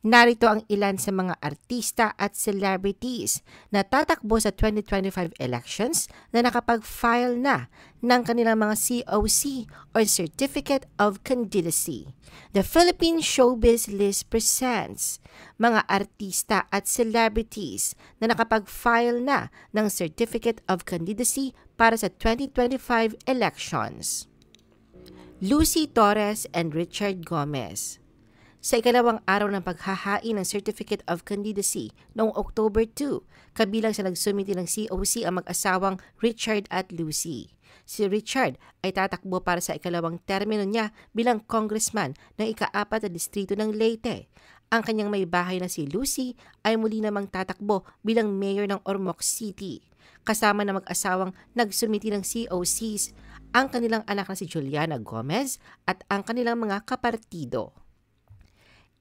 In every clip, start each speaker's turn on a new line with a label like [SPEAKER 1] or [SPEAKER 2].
[SPEAKER 1] Narito ang ilan sa mga artista at celebrities na tatakbo sa 2025 elections na nakapag-file na ng kanilang mga COC or Certificate of Candidacy. The Philippine Showbiz List presents mga artista at celebrities na nakapag-file na ng Certificate of Candidacy para sa 2025 elections. Lucy Torres and Richard Gomez. Sa ikalawang araw ng paghahain ng Certificate of Candidacy noong October 2, kabilang sa nagsumiti ng COC ang mag-asawang Richard at Lucy. Si Richard ay tatakbo para sa ikalawang termino niya bilang congressman ng ika-4 na distrito ng Leyte. Ang kanyang may bahay na si Lucy ay muli namang tatakbo bilang mayor ng Ormoc City. Kasama na mag-asawang nagsumiti ng COCs ang kanilang anak na si Juliana Gomez at ang kanilang mga kapartido.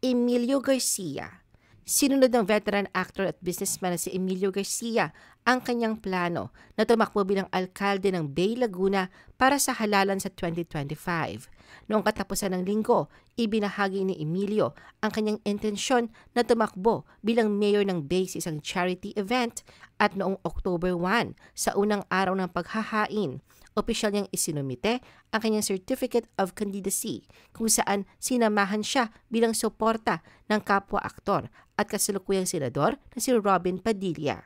[SPEAKER 1] Emilio Garcia. Sinunod ng veteran actor at businessman na si Emilio Garcia ang kanyang plano na tumakbo bilang alkalde ng Bay Laguna para sa halalan sa 2025. Noong katapusan ng linggo, ibinahagi ni Emilio ang kanyang intensyon na tumakbo bilang mayor ng Bay sa isang charity event at noong October 1, sa unang araw ng paghahain, opisyal niyang isinumite ang kanyang Certificate of Candidacy kung saan sinamahan siya bilang suporta ng kapwa-aktor at kasalukuyang senador na si Robin Padilla.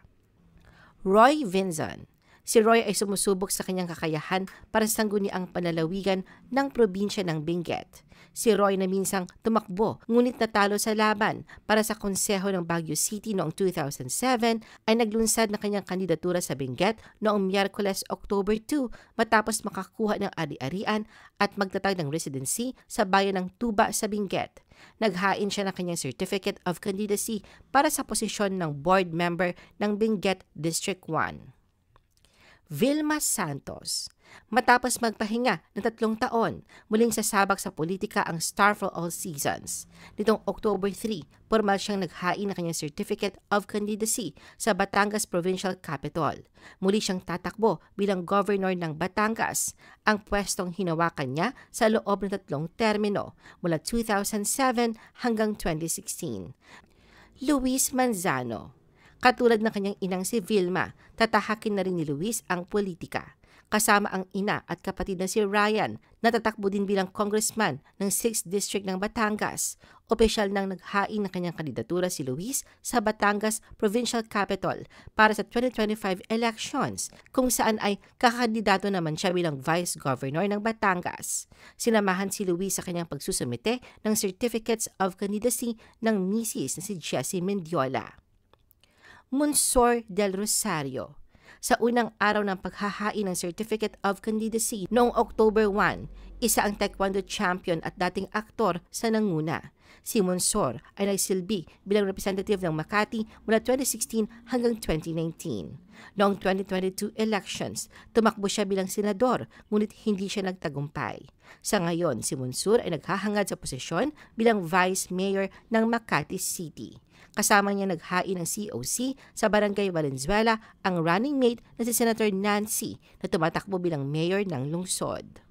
[SPEAKER 1] Roy Vinzon. Si Roy ay sumusubok sa kanyang kakayahan para sa sangguniang panlalawigan ng probinsya ng Benguet. Si Roy na minsang tumakbo ngunit natalo sa laban para sa konseho ng Baguio City noong 2007 ay naglunsad ng kanyang kandidatura sa Benguet noong Miyerkules, October 2 matapos makakuha ng ari-arian at magtatag ng residency sa bayan ng Tuba sa Benguet. Naghain siya ng kanyang Certificate of Candidacy para sa posisyon ng board member ng Benguet District 1. Vilma Santos. Matapos magpahinga ng 3 taon, muling sasabak sa politika ang Star for All Seasons. Nitong October 3, formal siyang naghain ng kanyang Certificate of Candidacy sa Batangas Provincial Capital. Muli siyang tatakbo bilang governor ng Batangas, ang pwestong hinawakan niya sa loob ng 3 termino mula 2007 hanggang 2016. Luis Manzano. Katulad ng kanyang inang si Vilma, tatahakin na rin ni Luis ang politika. Kasama ang ina at kapatid na si Ryan na tatakbo din bilang congressman ng 6th District ng Batangas. Opisyal nang naghain ng kanyang kandidatura si Luis sa Batangas Provincial Capital para sa 2025 elections kung saan ay kakakandidato naman siya bilang Vice Governor ng Batangas. Sinamahan si Luis sa kanyang pagsusumite ng Certificates of Candidacy ng misis na si Jessie Mendiola. Monsor del Rosario. Sa unang araw ng paghahain ng Certificate of Candidacy noong October 1, isa ang taekwondo champion at dating aktor sa nanguna. Si Monsor ay nagsilbi bilang representative ng Makati mula 2016 hanggang 2019. Noong 2022 elections, tumakbo siya bilang senador ngunit hindi siya nagtagumpay. Sa ngayon, si Monsor ay naghahangad sa posisyon bilang Vice Mayor ng Makati City. Kasama niya naghain ng COC sa Barangay Valenzuela ang running mate na si Senator Nancy na tumatakbo bilang mayor ng lungsod.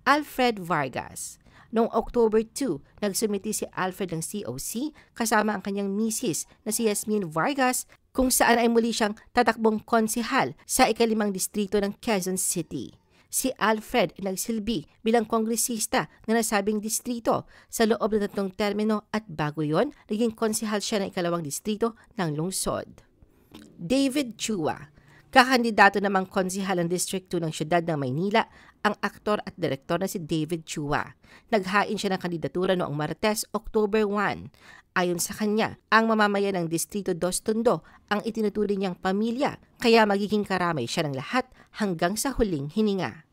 [SPEAKER 1] Alfred Vargas. Noong October 2, nagsumiti si Alfred ng COC kasama ang kanyang misis na si Yasmin Vargas kung saan ay muli siyang tatakbong konsehal sa ika-5 distrito ng Quezon City. Si Alfred ay nagsilbi bilang kongresista na nasabing distrito sa loob ng 3 termino at bago yon, naging konsehal siya ng ika-2 distrito ng lungsod. David Chua. Kakandidato namang konsehal ng District 2 ng siyudad ng Maynila ang aktor at direktor na si David Chua. Naghain siya ng kandidatura noong Martes, October 1. Ayon sa kanya, ang mamamayan ng Distrito 2 Tondo ang itinuturing niyang pamilya, kaya magiging karamay siya ng lahat hanggang sa huling hininga.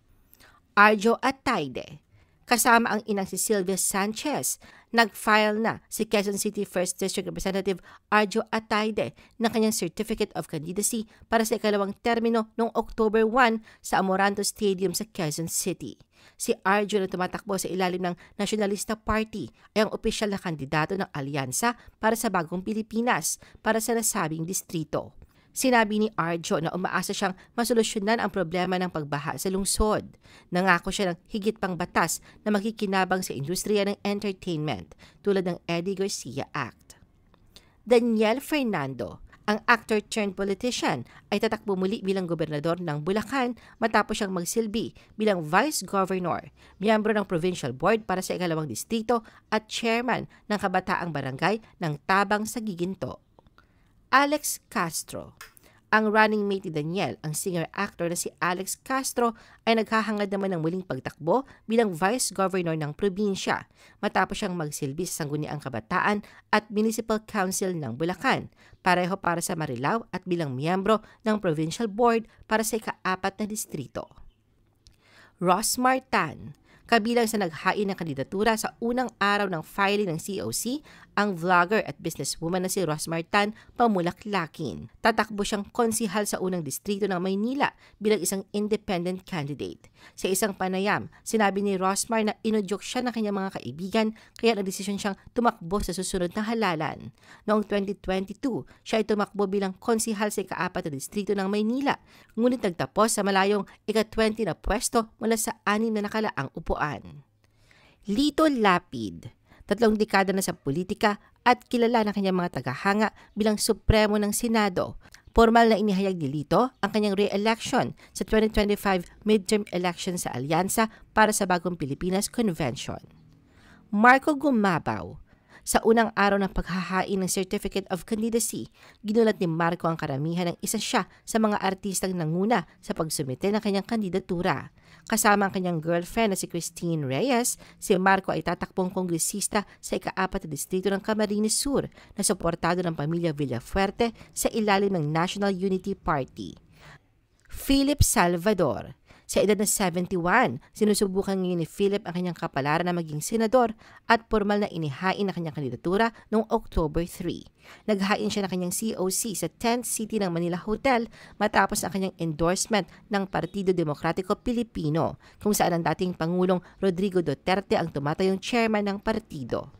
[SPEAKER 1] Arjo Atayde. Kasama ang inang si Sylvia Sanchez, nag-file na si Quezon City 1st District Representative Arjo Atayde ng kanyang Certificate of Candidacy para sa ika-2 termino noong October 1 sa Amoranto Stadium sa Quezon City. Si Arjo na tumatakbo sa ilalim ng Nationalista Party ay ang opisyal na kandidato ng alyansa para sa Bagong Pilipinas para sa nasabing distrito. Sinabi ni Arjo na umaasa siyang masolusyonan ang problema ng pagbaha sa lungsod. Nangako siya ng higit pang batas na makikinabang sa industriya ng entertainment tulad ng Eddie Garcia Act. Daniel Fernando, ang actor turned politician, ay tatakbo muli bilang gobernador ng Bulacan matapos siyang magsilbi bilang vice governor, miyembro ng provincial board para sa ikalawang distrito at chairman ng kabataang barangay ng Tabang sa Giginto. Alex Castro. Ang running mate ni Daniel, ang singer-actor na si Alex Castro, ay naghahangad naman ng muling pagtakbo bilang vice governor ng probinsya matapos siyang magsilbi sa Sangguniang Kabataan at Municipal Council ng Bulacan, pareho para sa Marilao at bilang miyembro ng provincial board para sa ika-4 na distrito. Rosmar Tan. Kabilang sa naghain ng kandidatura sa unang araw ng filing ng COC, ang vlogger at businesswoman na si Rosmar Tan Pamulaklakin. Tatakbo siyang konsihal sa unang distrito ng Maynila bilang isang independent candidate. Sa isang panayam, sinabi ni Rosmar na inudyok siya ng kanyang mga kaibigan kaya nagdesisyon siyang tumakbo sa susunod na halalan. Noong 2022, siya ay tumakbo bilang konsihal sa ika-4 na distrito ng Maynila, ngunit nagtapos sa malayong ika-20 na pwesto mula sa 6 na nakalaang upuan. Lito Lapid. 3 dekada na sa politika at kilala ng kanyang mga tagahanga bilang Supremo ng Senado. Formal na inihayag ni Lito ang kanyang re-election sa 2025 midterm election sa Alyansa para sa Bagong Pilipinas Convention. Marco Gumabaw. Sa unang araw ng paghahain ng Certificate of Candidacy, ginulat ni Marco ang karamihan ng isa siya sa mga artistang nanguna sa pagsumite ng kanyang kandidatura. Kasama ang kanyang girlfriend na si Christine Reyes, si Marco ay tatakbong kongresista sa ika-4 na distrito ng Camarines Sur na suportado ng pamilya Villafuerte sa ilalim ng National Unity Party. Philip Salvador. Sa edad na 71, sinusubukan ngayon ni Philip ang kanyang kapalaran na maging senador at formal na inihain ang kanyang kandidatura noong October 3. Naghain siya ng kanyang COC sa 10th City ng Manila Hotel matapos ang kanyang endorsement ng Partido Demokratiko Pilipino, kung saan ang dating Pangulong Rodrigo Duterte ang tumatayong chairman ng partido.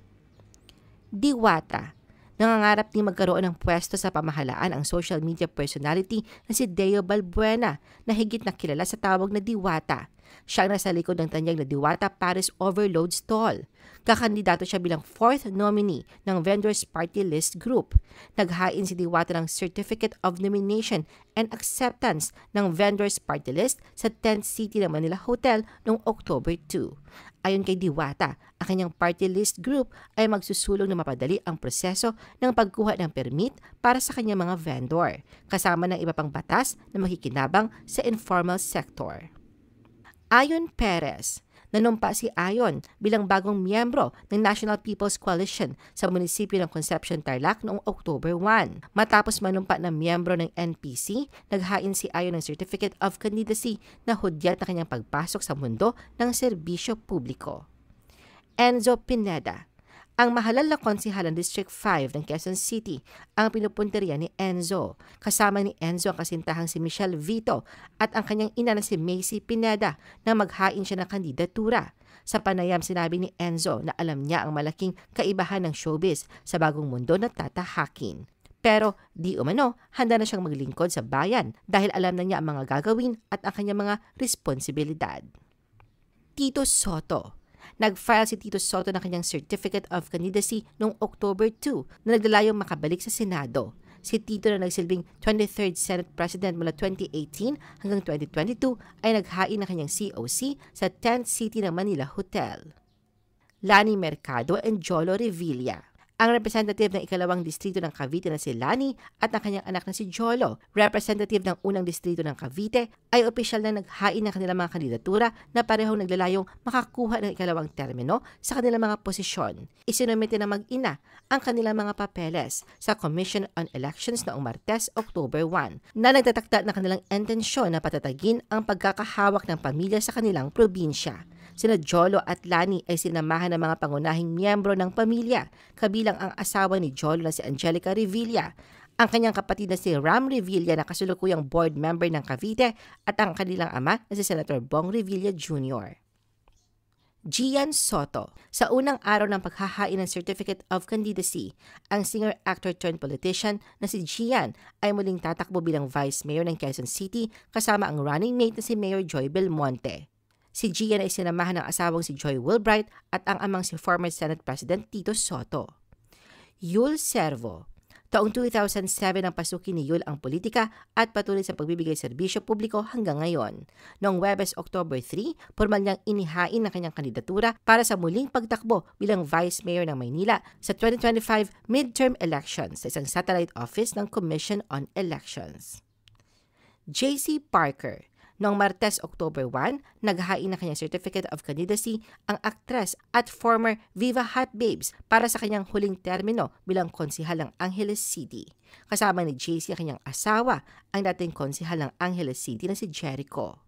[SPEAKER 1] Diwata. Nangangarap din magkaroon ng pwesto sa pamahalaan ang social media personality na si Deo Balbuena na higit na kilala sa tawag na Diwata. Siya ang nasa likod ng tanyag na Diwata Paris Overload Stall. Kakandidato siya bilang 4th nominee ng Vendors Party List Group. Naghain si Diwata ng Certificate of Nomination and Acceptance ng Vendors Party List sa 10th City ng Manila Hotel noong October 2. Ayon kay Diwata, ang kanyang party list group ay magsusulong na mapadali ang proseso ng pagkuha ng permit para sa kanyang mga vendor, kasama ng iba pang batas na makikinabang sa informal sector. Ayon Perez. Nanumpa si Ayon bilang bagong miyembro ng National People's Coalition sa munisipyo ng Concepcion, Tarlac noong October 1. Matapos manumpa na miyembro ng NPC, naghain si Ayon ng Certificate of Candidacy na hudyat na kanyang pagpasok sa mundo ng serbisyo publiko. Enzo Pineda. Ang mahalal na konsihal ng District 5 ng Quezon City ang pinupunteriya ni Enzo. Kasama ni Enzo ang kasintahang si Michelle Vito at ang kanyang ina na si Macy Pineda na maghain siya ng kandidatura. Sa panayam, sinabi ni Enzo na alam niya ang malaking kaibahan ng showbiz sa bagong mundo na tatahakin. Pero di umano, handa na siyang maglingkod sa bayan dahil alam na niya ang mga gagawin at ang kanyang mga responsibilidad. Tito Soto. Nag-file si Tito Soto ng kanyang Certificate of Candidacy noong October 2 na naglalayong makabalik sa Senado. Si Tito na nagsilbing 23rd Senate President mula 2018 hanggang 2022 ay naghain ng kanyang COC sa 10th City ng Manila Hotel. Lani Mercado and Jolo Revilla. Ang representative ng ikalawang distrito ng Cavite na si Lani at ang kanyang anak na si Jolo, representative ng unang distrito ng Cavite, ay opisyal na naghain ng kanilang mga kandidatura na parehong naglalayong makakuha ng ikalawang termino sa kanilang mga posisyon. Isinumite ng mag-ina ang kanilang mga papeles sa Commission on Elections noong Martes, October 1, na nagtatakda ng kanilang intensyon na patatagin ang pagkakahawak ng pamilya sa kanilang probinsya. Sina Jolo at Lani ay sinamahan ng mga pangunahing miyembro ng pamilya, kabilang ang asawa ni Jolo na si Angelica Revilla, ang kanyang kapatid na si Ram Revilla na kasulukuyang board member ng Cavite at ang kanilang ama na si Senator Bong Revilla Jr. Gian Soto. Sa unang araw ng paghahain ng Certificate of Candidacy, ang singer-actor-turned-politician na si Gian ay muling tatakbo bilang Vice Mayor ng Quezon City kasama ang running mate na si Mayor Joy Belmonte. Si Gian ay sinamahan ng asawang si Joy Wilbright at ang amang si former Senate President Tito Soto. Yul Servo. Taong 2007 ang pasukin ni Yul ang politika at patuloy sa pagbibigay serbisyo publiko hanggang ngayon. Noong Huwebes, October 3, formal niyang inihain ang kanyang kandidatura para sa muling pagtakbo bilang Vice Mayor ng Maynila sa 2025 midterm elections sa isang satellite office ng Commission on Elections. J.C. Parker. Noong Martes, October 1, naghain ng kanyang Certificate of Candidacy ang aktres at former Viva Hot Babes para sa kanyang huling termino bilang konsihal ng Angeles City. Kasama ni JC ang kanyang asawa, ang dating konsihal ng Angeles City na si Jericho.